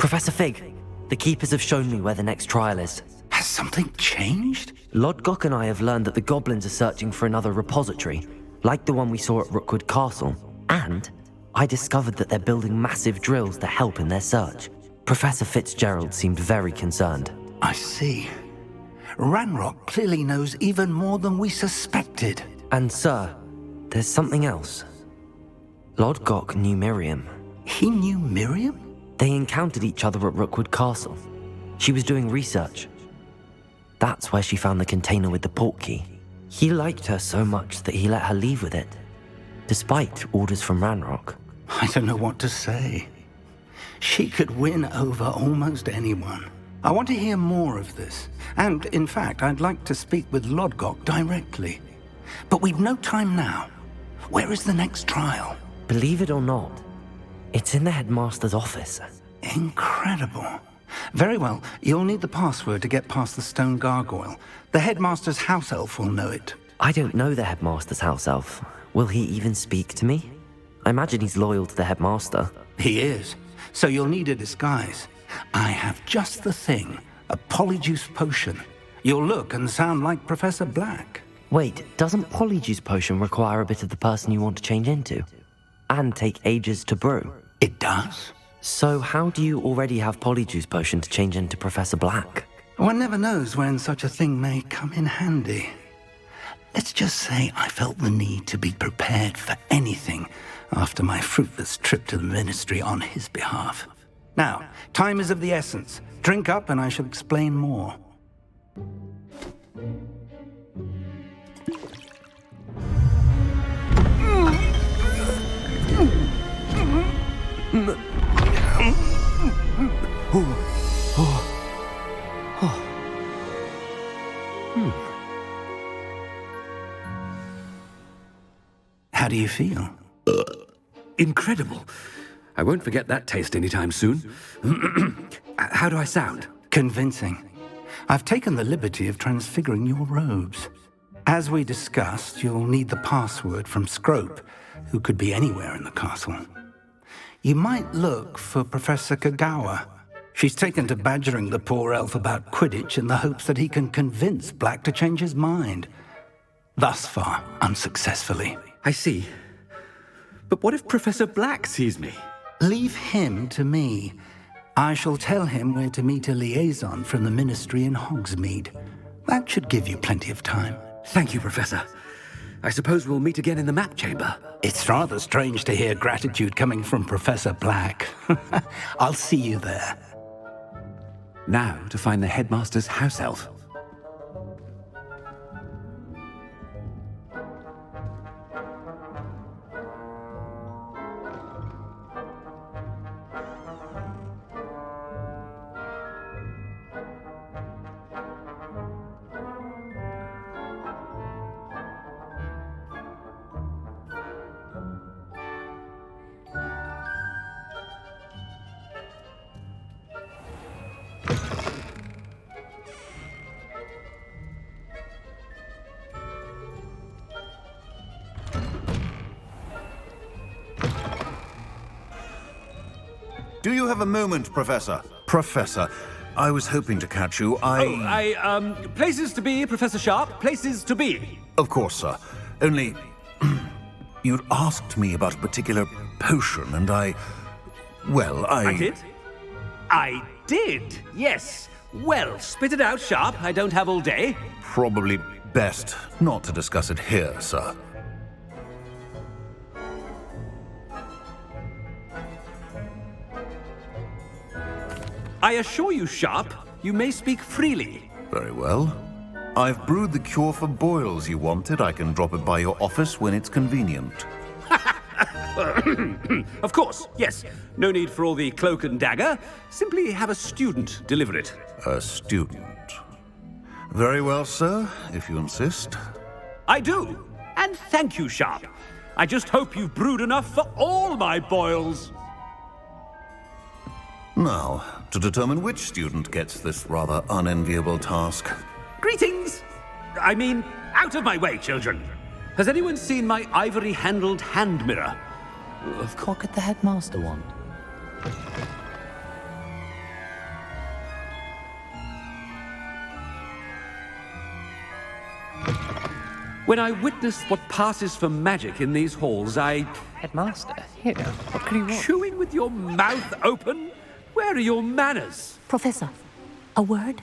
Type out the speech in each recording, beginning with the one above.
Professor Fig, the Keepers have shown me where the next trial is. Has something changed? Lodgok and I have learned that the goblins are searching for another repository, like the one we saw at Rookwood Castle. And I discovered that they're building massive drills to help in their search. Professor Fitzgerald seemed very concerned. I see. Ranrock clearly knows even more than we suspected. And sir, there's something else. Lodgok knew Miriam. He knew Miriam? They encountered each other at Rookwood Castle. She was doing research. That's where she found the container with the portkey. He liked her so much that he let her leave with it, despite orders from Ranrock. I don't know what to say. She could win over almost anyone. I want to hear more of this. And, in fact, I'd like to speak with Lodgok directly. But we've no time now. Where is the next trial? Believe it or not, it's in the headmaster's office. Incredible. Very well, you'll need the password to get past the stone gargoyle. The headmaster's house elf will know it. I don't know the headmaster's house elf. Will he even speak to me? I imagine he's loyal to the headmaster. He is. So you'll need a disguise. I have just the thing. A polyjuice potion. You'll look and sound like Professor Black. Wait, doesn't polyjuice potion require a bit of the person you want to change into? And take ages to brew? It does. So how do you already have polyjuice potion to change into Professor Black? One never knows when such a thing may come in handy. Let's just say I felt the need to be prepared for anything after my fruitless trip to the ministry on his behalf. Now, time is of the essence. Drink up and I shall explain more. How do you feel? Incredible. I won't forget that taste anytime soon. How do I sound? Convincing. I've taken the liberty of transfiguring your robes. As we discussed, you'll need the password from Scrope, who could be anywhere in the castle. You might look for Professor Kagawa. She's taken to badgering the poor elf about Quidditch in the hopes that he can convince Black to change his mind. Thus far, unsuccessfully. I see. But what if Professor Black sees me? Leave him to me. I shall tell him where to meet a liaison from the ministry in Hogsmeade. That should give you plenty of time. Thank you, Professor. I suppose we'll meet again in the map chamber. It's rather strange to hear gratitude coming from Professor Black. I'll see you there. Now to find the headmaster's house elf. Do you have a moment, Professor? Professor, I was hoping to catch you. Places to be, Professor Sharp. Places to be. Of course, sir. Only... you'd asked me about a particular potion, and I did? I did, yes. Well, spit it out, Sharp. I don't have all day. Probably best not to discuss it here, sir. I assure you, Sharp, you may speak freely. Very well. I've brewed the cure for boils you wanted. I can drop it by your office when it's convenient. Of course, yes. No need for all the cloak and dagger. Simply have a student deliver it. A student. Very well, sir, if you insist. I do. And thank you, Sharp. I just hope you've brewed enough for all my boils. Now, to determine which student gets this rather unenviable task. Greetings! I mean, out of my way, children. Has anyone seen my ivory-handled hand mirror? What could the headmaster want? When I witness what passes for magic in these halls, Headmaster, here, what could you want? Chewing with your mouth open? Where are your manners? Professor, a word?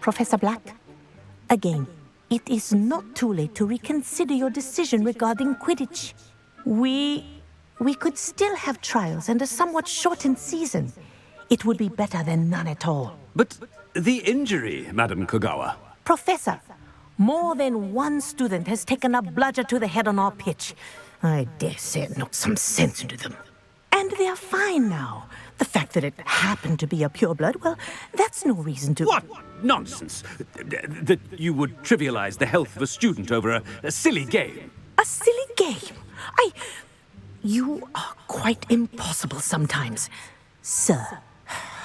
Professor Black? Again, it is not too late to reconsider your decision regarding Quidditch. We could still have trials and a somewhat shortened season. It would be better than none at all. But the injury, Madam Kogawa. Professor, more than one student has taken a bludger to the head on our pitch. I dare say it knocked some sense into them. And they are fine now. The fact that it happened to be a pureblood, well, that's no reason to... What nonsense! That you would trivialize the health of a student over a silly game. A silly game? You are quite impossible sometimes. Sir,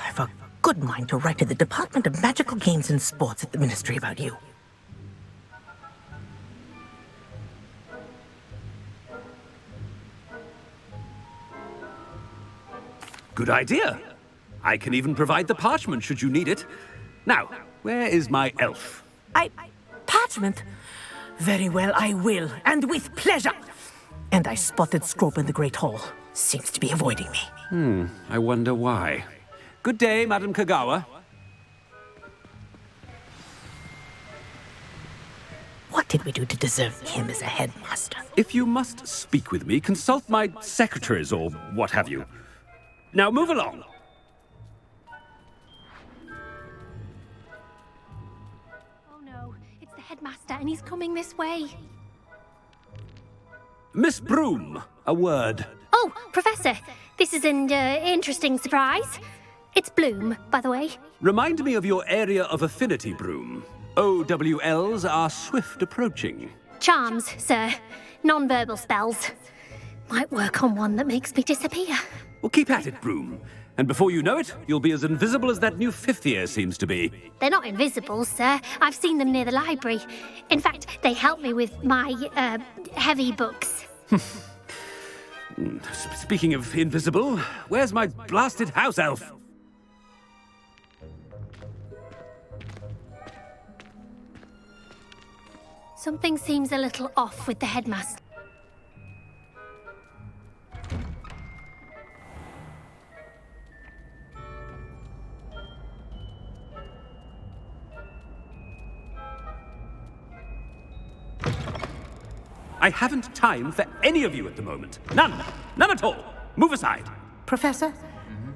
I've a good mind to write to the Department of Magical Games and Sports at the Ministry about you. Good idea. I can even provide the parchment should you need it. Now, where is my elf? Parchment? Very well, I will, and with pleasure. And I spotted Scrope in the Great Hall. Seems to be avoiding me. I wonder why. Good day, Madam Kogawa. What did we do to deserve him as a headmaster? If you must speak with me, consult my secretaries or what have you. Now move along. Oh no, it's the headmaster and he's coming this way. Miss Broom, a word. Oh, Professor, this is an interesting surprise. It's Bloom, by the way. Remind me of your area of affinity, Broom. OWLs are swift approaching. Charms, sir. Non-verbal spells. Might work on one that makes me disappear. Well, keep at it, Broom. And before you know it, you'll be as invisible as that new fifth year seems to be. They're not invisible, sir. I've seen them near the library. In fact, they help me with my, heavy books. Speaking of invisible, where's my blasted house elf? Something seems a little off with the headmaster. I haven't time for any of you at the moment. None. None at all. Move aside. Professor,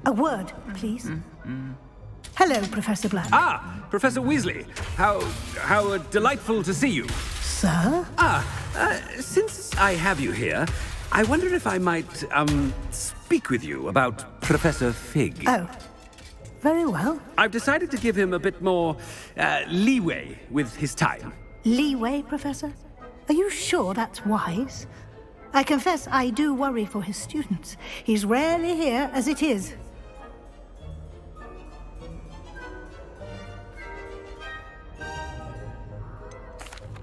a word, please. Hello, Professor Black. Ah, Professor Weasley. How delightful to see you. Sir? Since I have you here, I wonder if I might, speak with you about Professor Fig. Oh, very well. I've decided to give him a bit more, leeway with his time. Leeway, Professor? Are you sure that's wise? I confess I do worry for his students. He's rarely here as it is.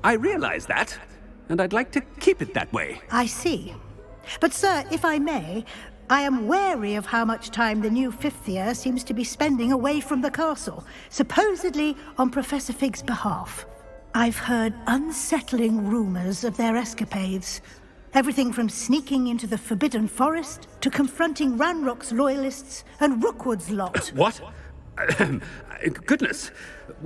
I realize that, and I'd like to keep it that way. I see. But, sir, if I may, I am wary of how much time the new fifth year seems to be spending away from the castle, supposedly on Professor Fig's behalf. I've heard unsettling rumors of their escapades. Everything from sneaking into the Forbidden Forest to confronting Ranrock's loyalists and Rookwood's lot. What? Goodness.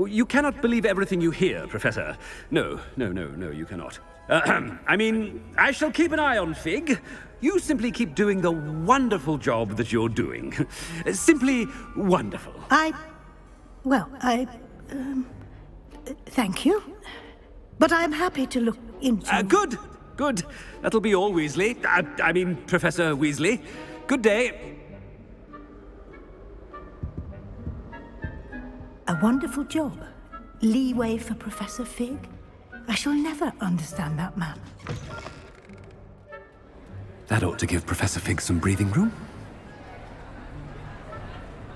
You cannot believe everything you hear, Professor. No, you cannot. I mean, I shall keep an eye on Fig. You simply keep doing the wonderful job that you're doing. Simply wonderful. Thank you. But I'm happy to look into... Good. That'll be all, Weasley. I mean, Professor Weasley. Good day. A wonderful job. Leeway for Professor Fig. I shall never understand that man. That ought to give Professor Fig some breathing room.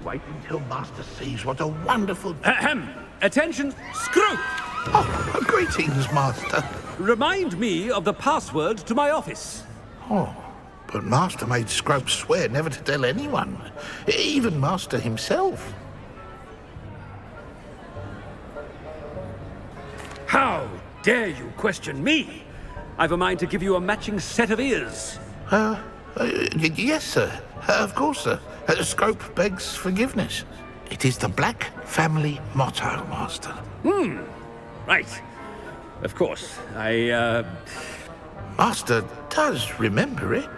Wait until Master sees what a wonderful... Ahem! Attention, Scrope! Oh, greetings, Master. Remind me of the password to my office. Oh, but Master made Scrope swear never to tell anyone, even Master himself. How dare you question me? I've a mind to give you a matching set of ears. Yes, sir. Of course, sir. Scrope begs forgiveness. It is the Black family motto, Master. Right. Of course. Master does remember it.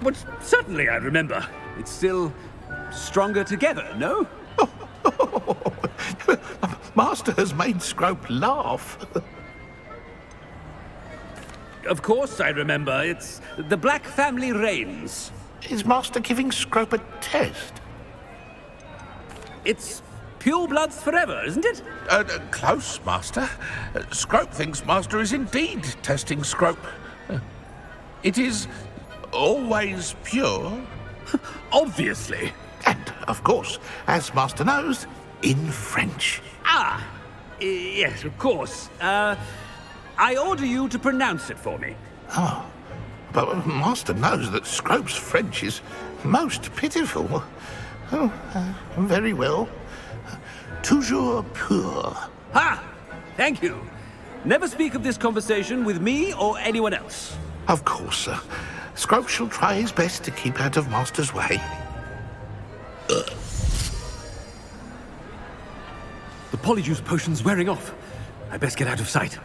But certainly I remember. It's still stronger together, no? Master has made Scrope laugh. Of course I remember. It's the Black family reigns. Is Master giving Scrope a test? It's pure bloods forever, isn't it? Close, Master. Scrope thinks Master is indeed testing Scrope. It is always pure. Obviously. And, of course, as Master knows, in French. Yes, of course. I order you to pronounce it for me. But Master knows that Scrope's French is most pitiful. Very well. Toujours pur. Ha! Thank you. Never speak of this conversation with me or anyone else. Of course, sir. Scrope shall try his best to keep out of Master's way. The polyjuice potion's wearing off. I best get out of sight.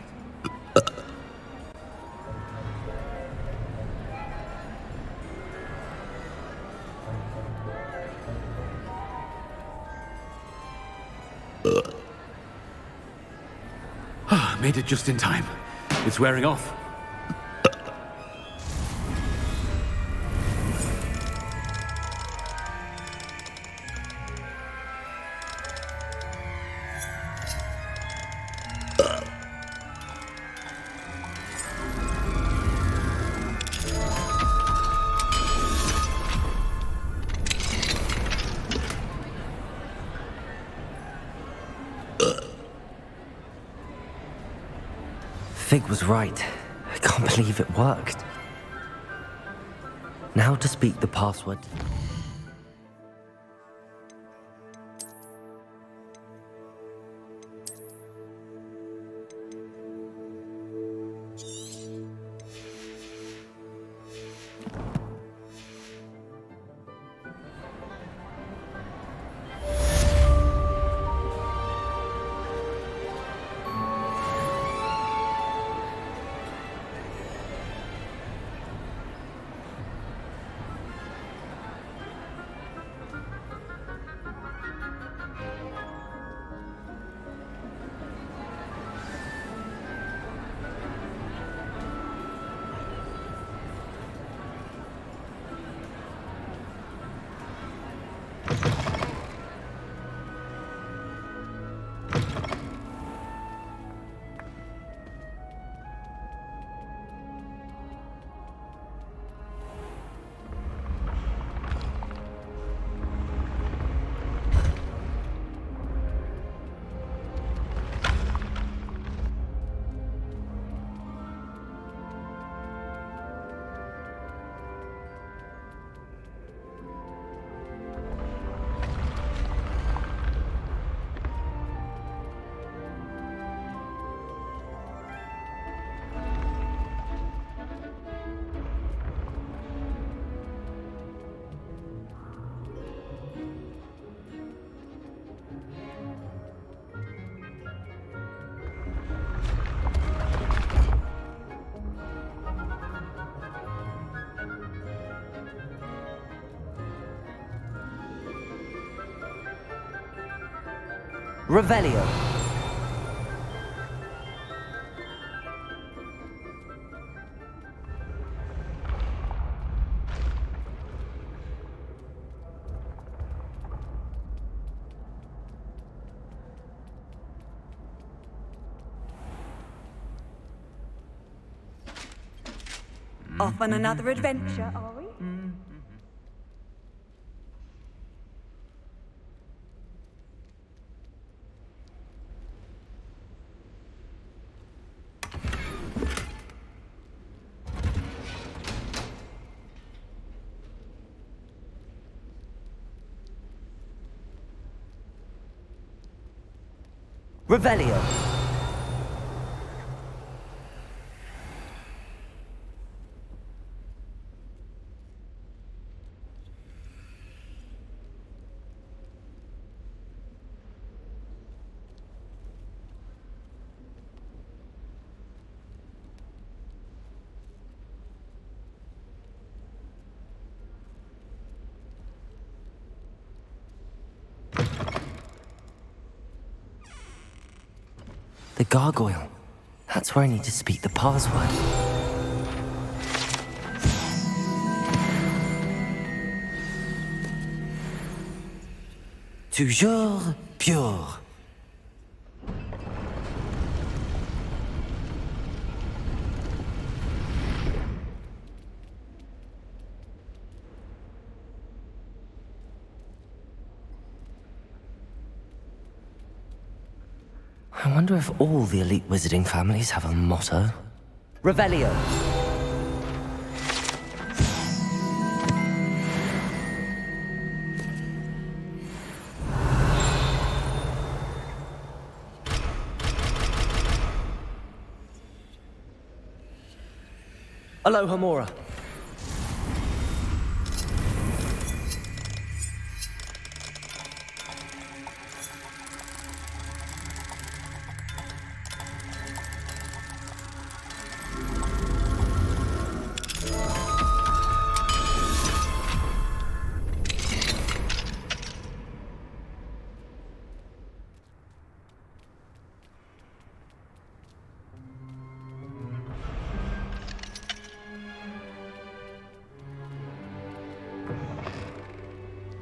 Made it just in time. It's wearing off. Fig was right. I can't believe it worked. Now to speak the password. Revelio. Off on another adventure, are we? Revelio. The gargoyle. That's where I need to speak the password. Toujours pure. I wonder if all the elite wizarding families have a motto. Revelio. Aloha Mora.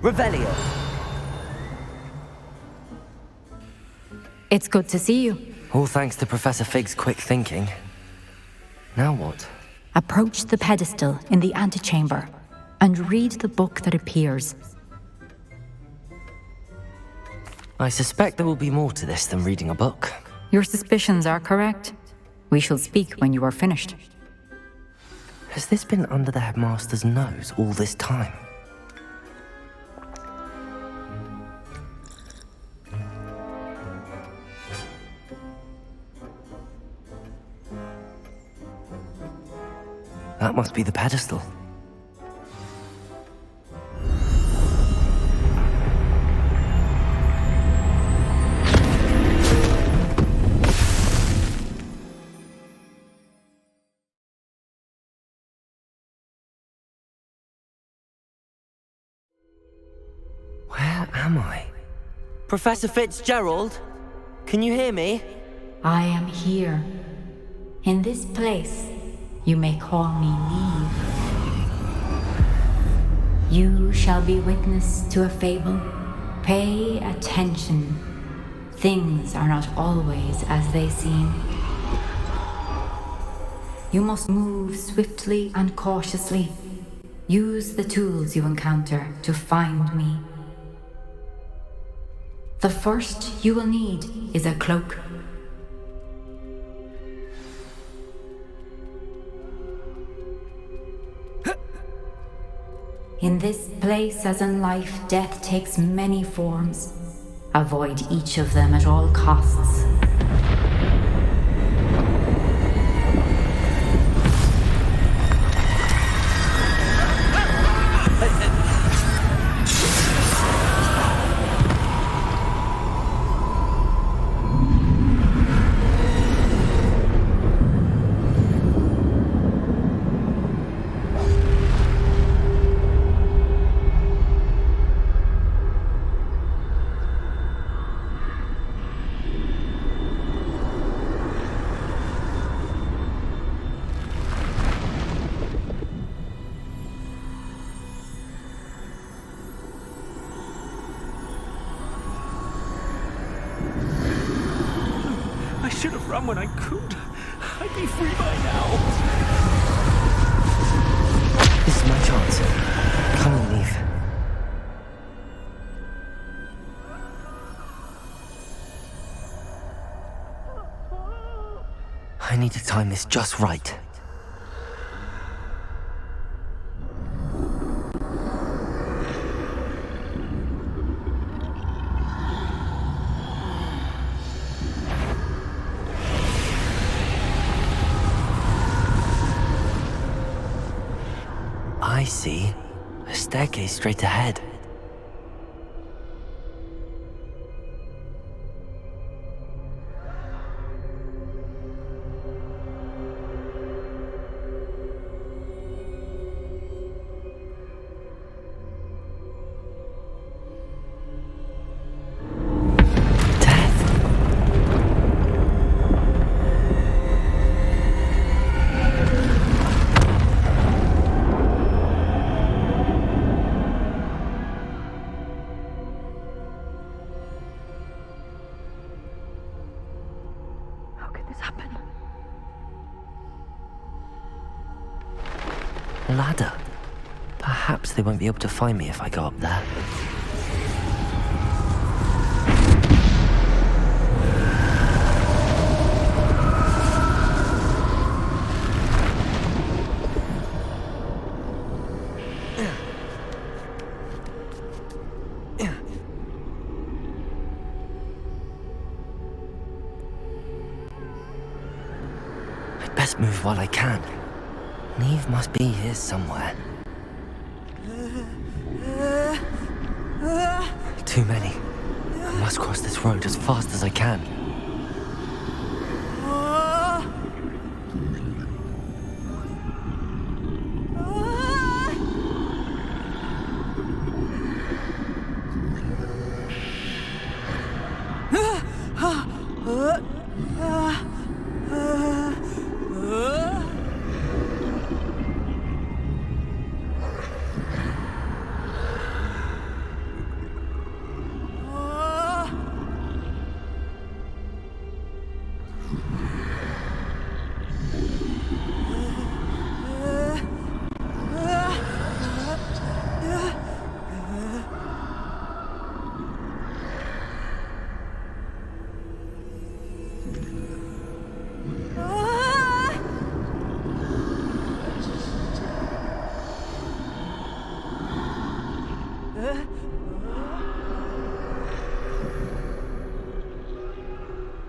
Revelio. It's good to see you. All thanks to Professor Fig's quick thinking. Now what? Approach the pedestal in the antechamber and read the book that appears. I suspect there will be more to this than reading a book. Your suspicions are correct. We shall speak when you are finished. Has this been under the headmaster's nose all this time? That must be the pedestal. Where am I? Professor Fitzgerald? Can you hear me? I am here. In this place, you may call me Neve. You shall be witness to a fable. Pay attention. Things are not always as they seem. You must move swiftly and cautiously. Use the tools you encounter to find me. The first you will need is a cloak. In this place, as in life, death takes many forms. Avoid each of them at all costs. Should have run when I could. I'd be free by now. This is my chance. Come on, Neve. I need to time this just right. I see. A staircase straight ahead. Ladder. Perhaps they won't be able to find me if I go up there. I'd best move while I can. Neve must be here somewhere. Too many. I must cross this road as fast as I can.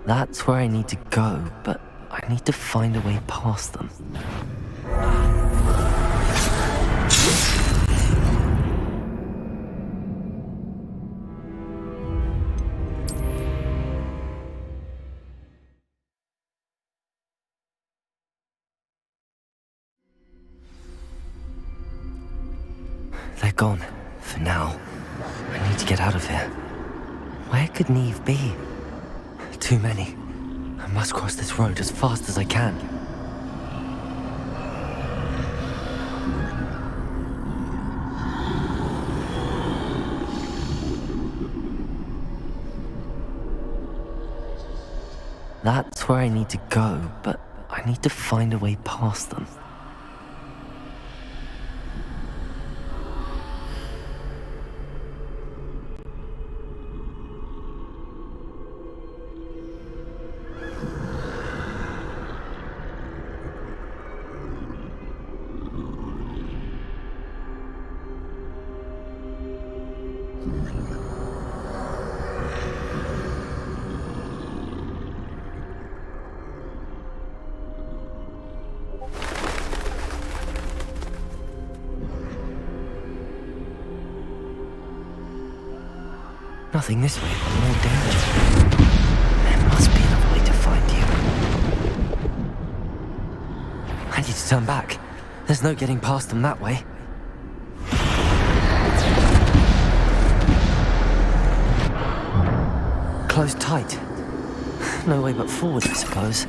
That's where I need to go, but I need to find a way past them. They're gone, for now. I need to get out of here. Where could Neve be? Too many. I must cross this road as fast as I can. That's where I need to go, but I need to find a way past them. Nothing this way, but more danger. There must be another way to find you. I need to turn back. There's no getting past them that way. Closed tight. No way but forward, I suppose.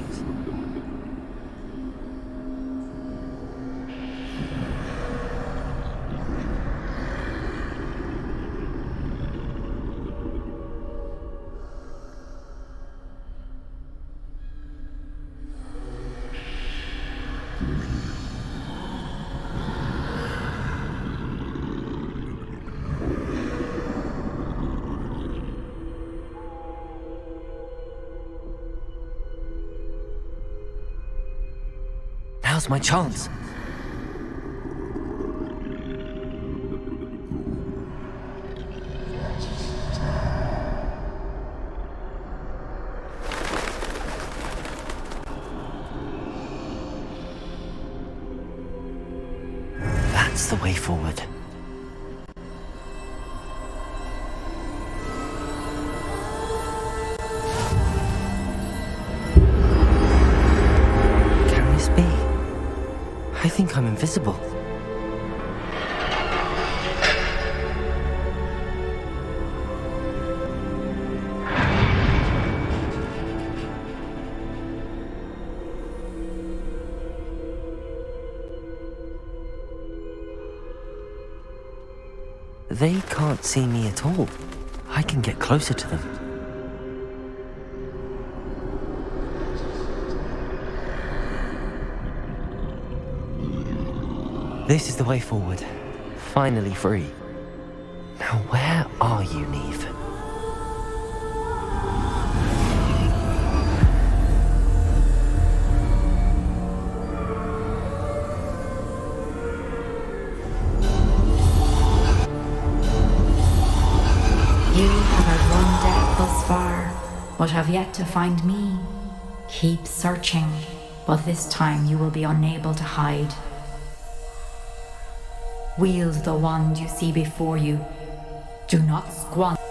Now's my chance. That's the way forward. Can this be? I think I'm invisible. They can't see me at all. I can get closer to them. This is the way forward. Finally free. Now where are you, Neve? You have outrun death thus far, but have yet to find me. Keep searching, but this time you will be unable to hide. Wield the wand you see before you. Do not squander.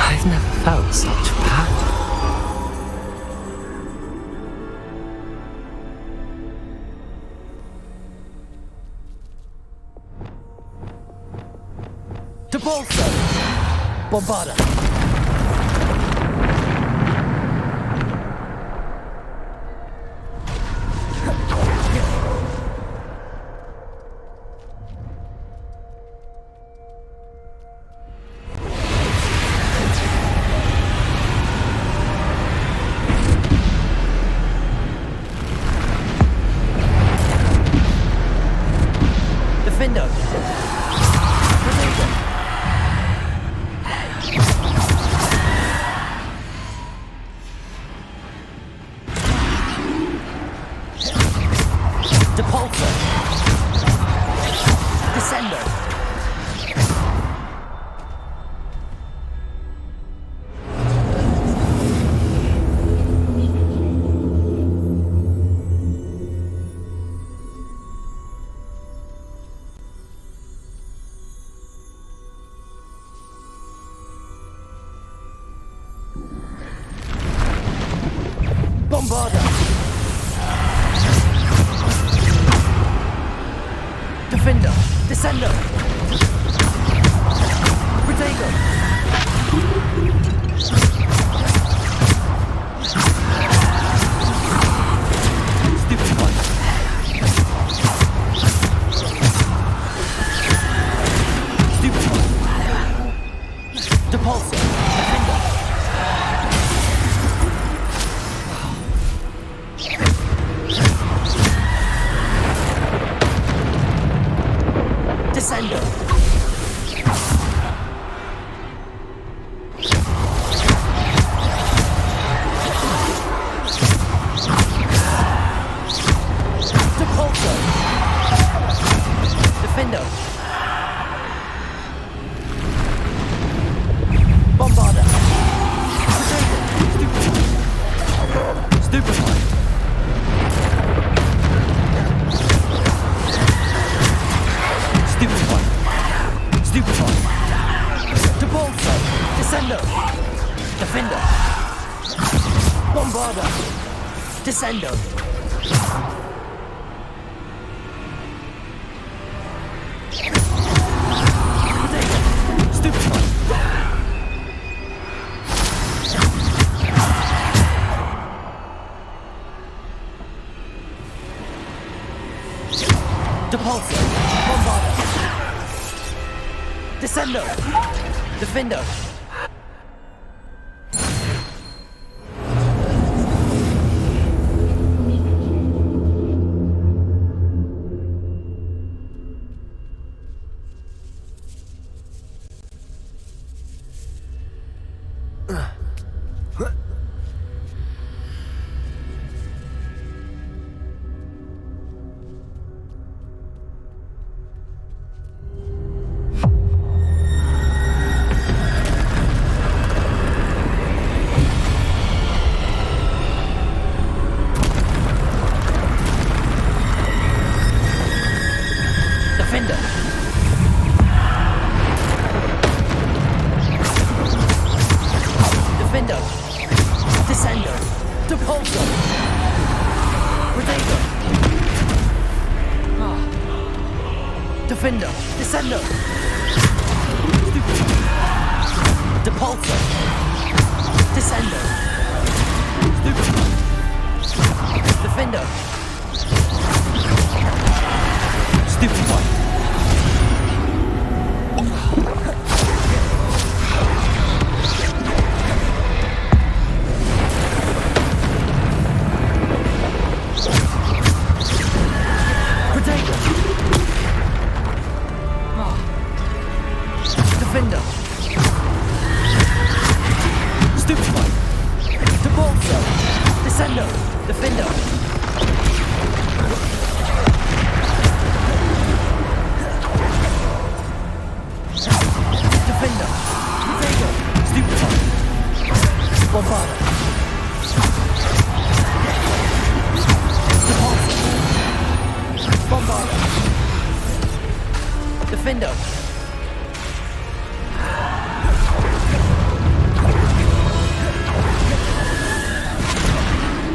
I've never felt such power. To bolster! Bombarda! Defender! Depulsor! Descender! Bombarda! Defender! Descender! Protego! Stupid one! Stupid one! Depulsor! Defender! Descender! Depulsor! Defender! Bombarda! Stupid one! Stupid one! Stupid one! Depulsor! Descender! Defender! Bombarda! Descender! Stupid one! Depulsor! Bombarda! Descender! Defender! Defender! Descendo! Depulso! Descendo! Defender! Stupid one! Defender! Stupid one! Depulso! Descendo! Defender! Defender! Potato! Stupid one! Bombarda! Depulso! Bombarda! Defender!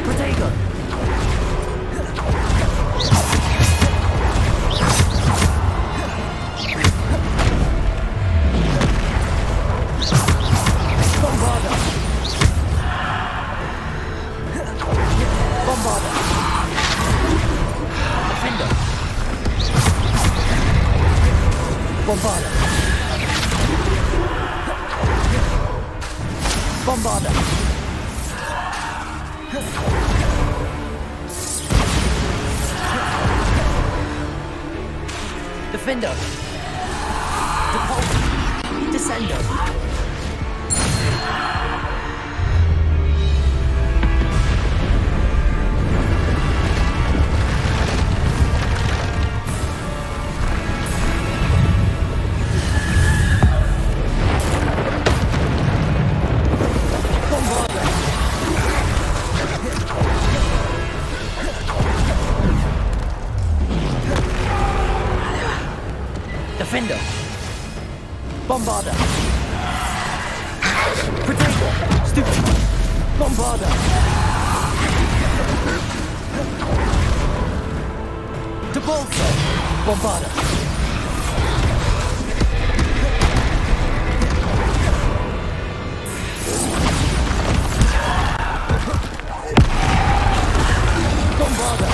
Potato! Bombarda! Bombarda! Defender! Bombarda! Bombarda! Defender! Depulso! Descendo! Defender! Bombarda! Potato! Stupid! Bombarda! Depulso! Bombarda! Bombarda!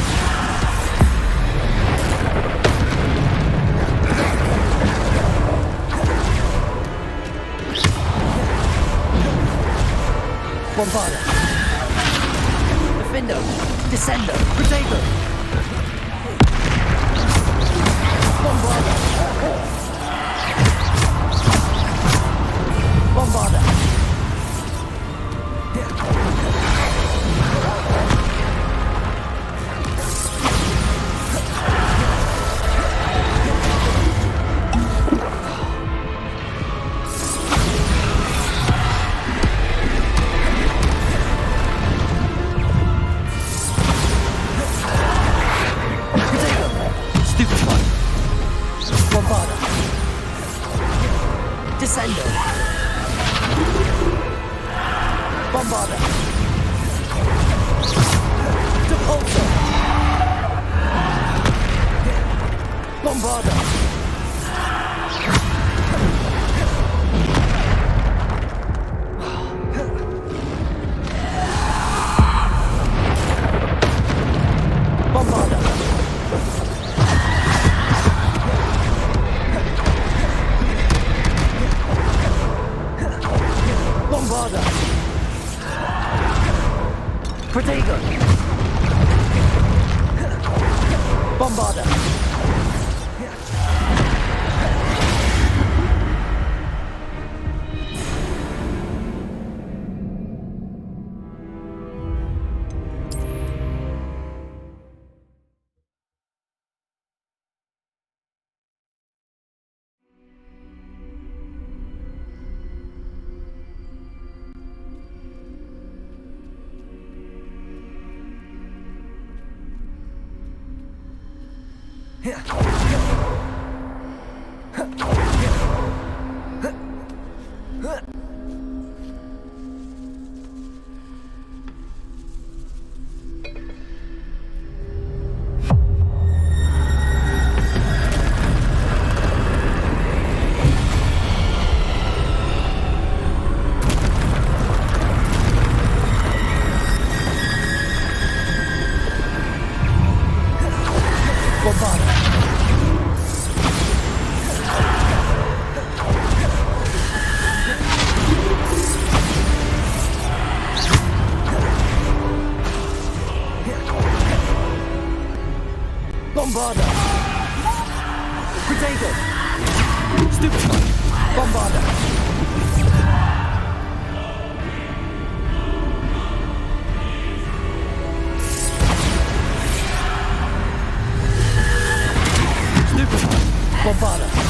Bombarda! Defender! Descendo! Potato! Bombarda! Bombarda! Stupid one! Bombarda! Descendo! Bombarda! Depulso! Bombarda! Bombarda! Bombarda! Potato! Bombarda! Stupid one. Bombarder. Stupid one. Bombarder.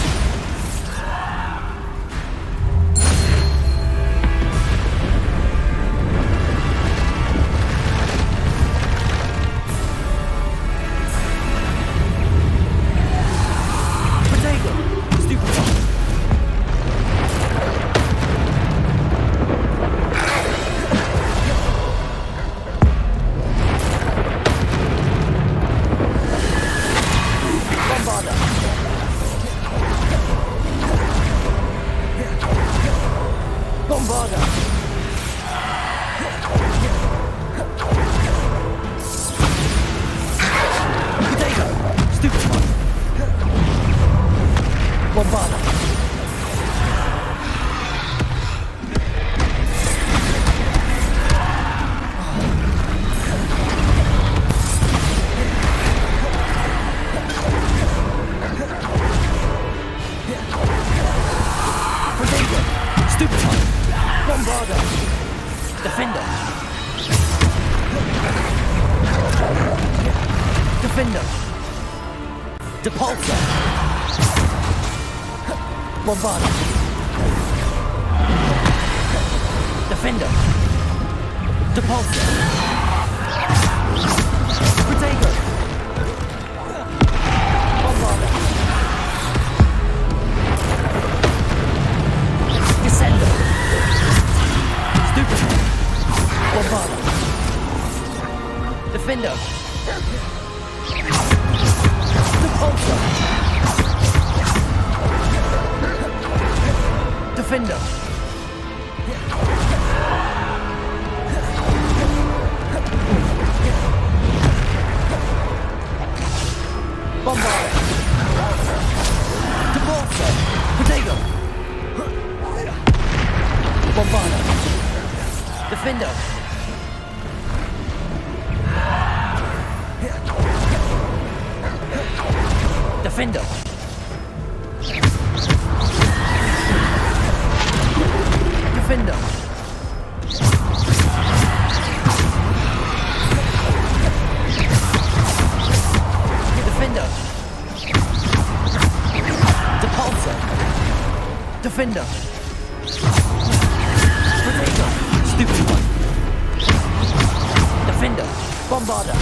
Defender. Potato. Stupid one. Defender. Bombarder.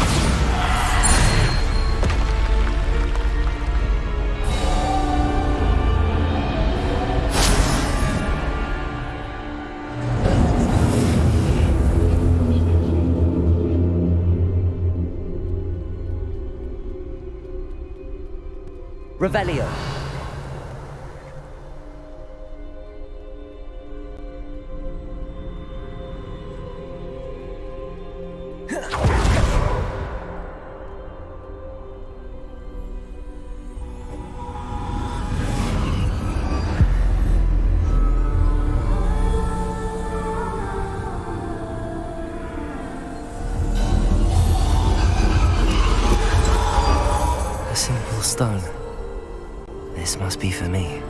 Revelio. Stone. This must be for me.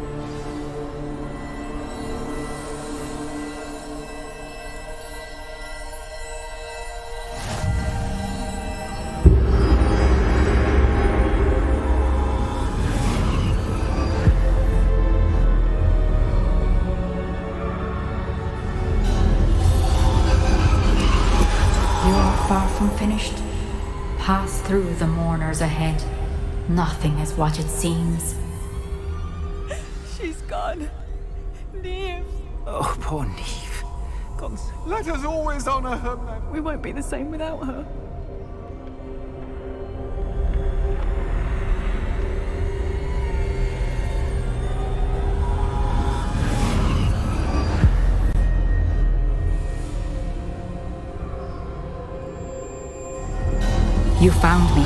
You are far from finished. Pass through the mourners ahead. Nothing is what it seems. She's gone. Neve. Oh, poor Neve. God, let us always honor her memory. We won't be the same without her. You found me.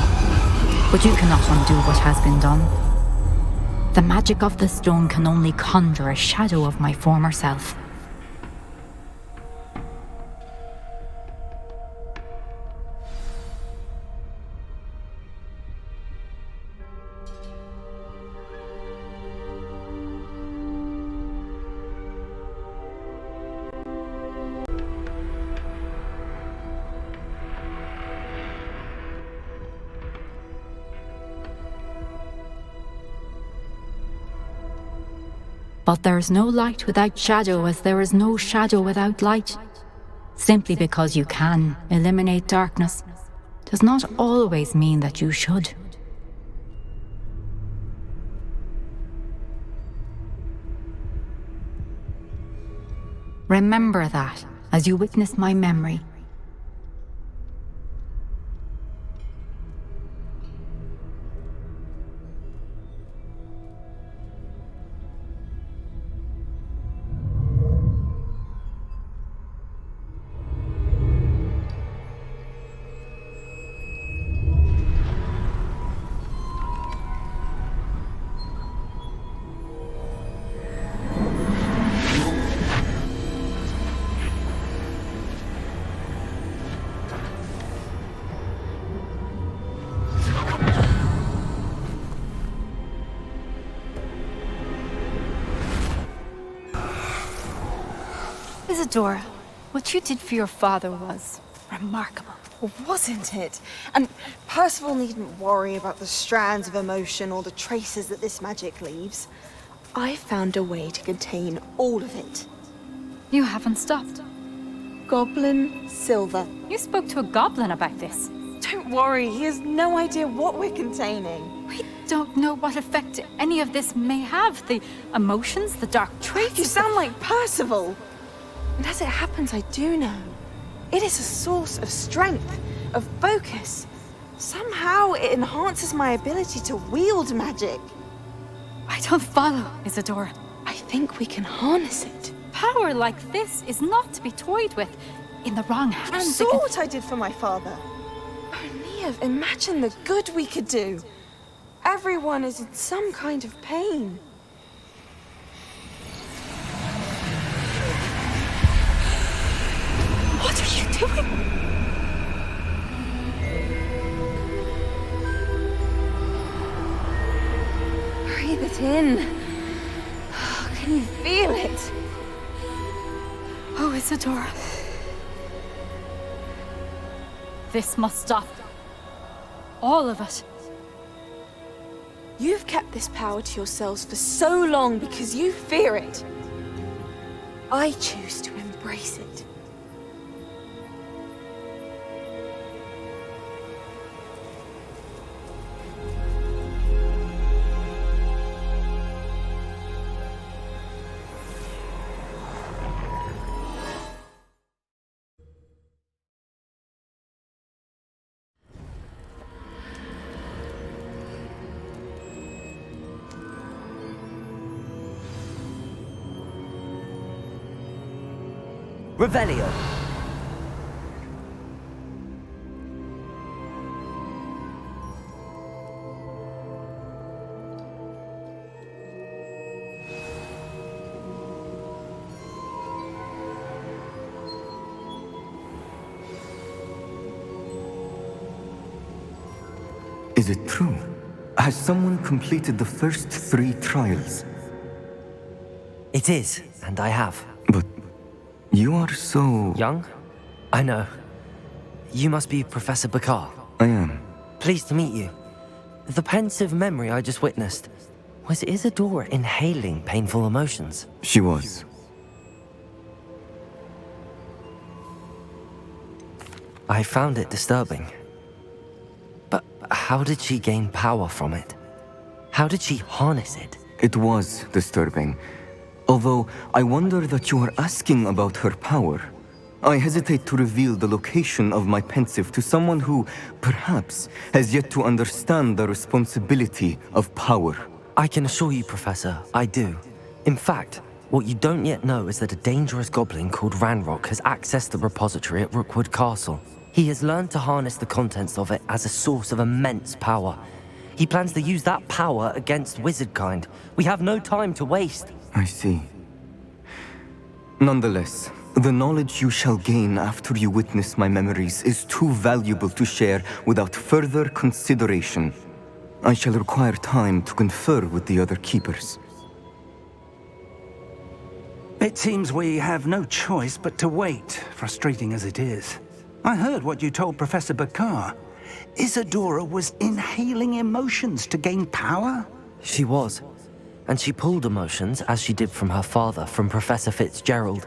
But you cannot undo what has been done. The magic of the stone can only conjure a shadow of my former self. But there is no light without shadow, as there is no shadow without light. Simply because you can eliminate darkness does not always mean that you should. Remember that as you witness my memory. Isadora, what you did for your father was remarkable. Well, wasn't it? And Percival needn't worry about the strands of emotion or the traces that this magic leaves. I found a way to contain all of it. You haven't stopped. Goblin silver. You spoke to a goblin about this. Don't worry, he has no idea what we're containing. We don't know what effect any of this may have. The emotions, the dark traits. You sound like Percival. And as it happens, I do know. It is a source of strength, of focus. Somehow it enhances my ability to wield magic. I don't follow, Isadora. I think we can harness it. Power like this is not to be toyed with. In the wrong hands. You saw what I did for my father. Oh, Neve, imagine the good we could do. Everyone is in some kind of pain. What are you doing? Breathe it in. Can you feel it? Oh, Isadora. This must stop. All of it. You've kept this power to yourselves for so long because you fear it. I choose to embrace it. Revelio. Is it true? Has someone completed the first 3 trials? It is, and I have. But you are so... young? I know. You must be Professor Bakar. I am. Pleased to meet you. The pensive memory I just witnessed, was Isadora inhaling painful emotions? She was. I found it disturbing. But how did she gain power from it? How did she harness it? It was disturbing. Although I wonder that you are asking about her power. I hesitate to reveal the location of my pensive to someone who, perhaps, has yet to understand the responsibility of power. I can assure you, Professor, I do. In fact, what you don't yet know is that a dangerous goblin called Ranrock has accessed the repository at Rookwood Castle. He has learned to harness the contents of it as a source of immense power. He plans to use that power against wizardkind. We have no time to waste. I see. Nonetheless, the knowledge you shall gain after you witness my memories is too valuable to share without further consideration. I shall require time to confer with the other keepers. It seems we have no choice but to wait, frustrating as it is. I heard what you told Professor Bakar. Isadora was inhaling emotions to gain power? She was. And she pulled emotions, as she did from her father, from Professor Fitzgerald,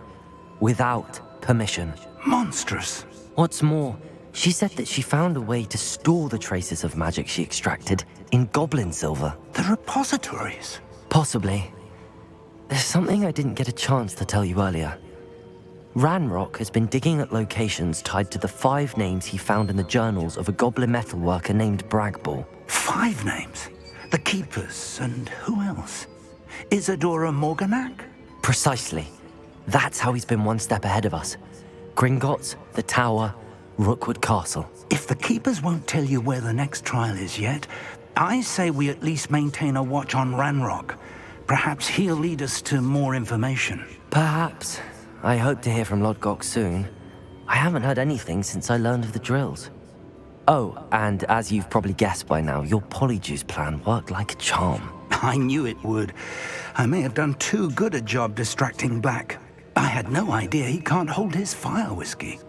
without permission. Monstrous. What's more, she said that she found a way to store the traces of magic she extracted in goblin silver. The repositories? Possibly. There's something I didn't get a chance to tell you earlier. Ranrock has been digging at locations tied to the 5 names he found in the journals of a goblin metalworker named Bragball. 5 names? The Keepers, and who else? Isadora Morganac? Precisely. That's how he's been one step ahead of us. Gringotts, the Tower, Rookwood Castle. If the Keepers won't tell you where the next trial is yet, I say we at least maintain a watch on Ranrock. Perhaps he'll lead us to more information. Perhaps. I hope to hear from Lodgok soon. I haven't heard anything since I learned of the drills. Oh, and as you've probably guessed by now, your polyjuice plan worked like a charm. I knew it would. I may have done too good a job distracting Black. I had no idea he can't hold his fire whiskey.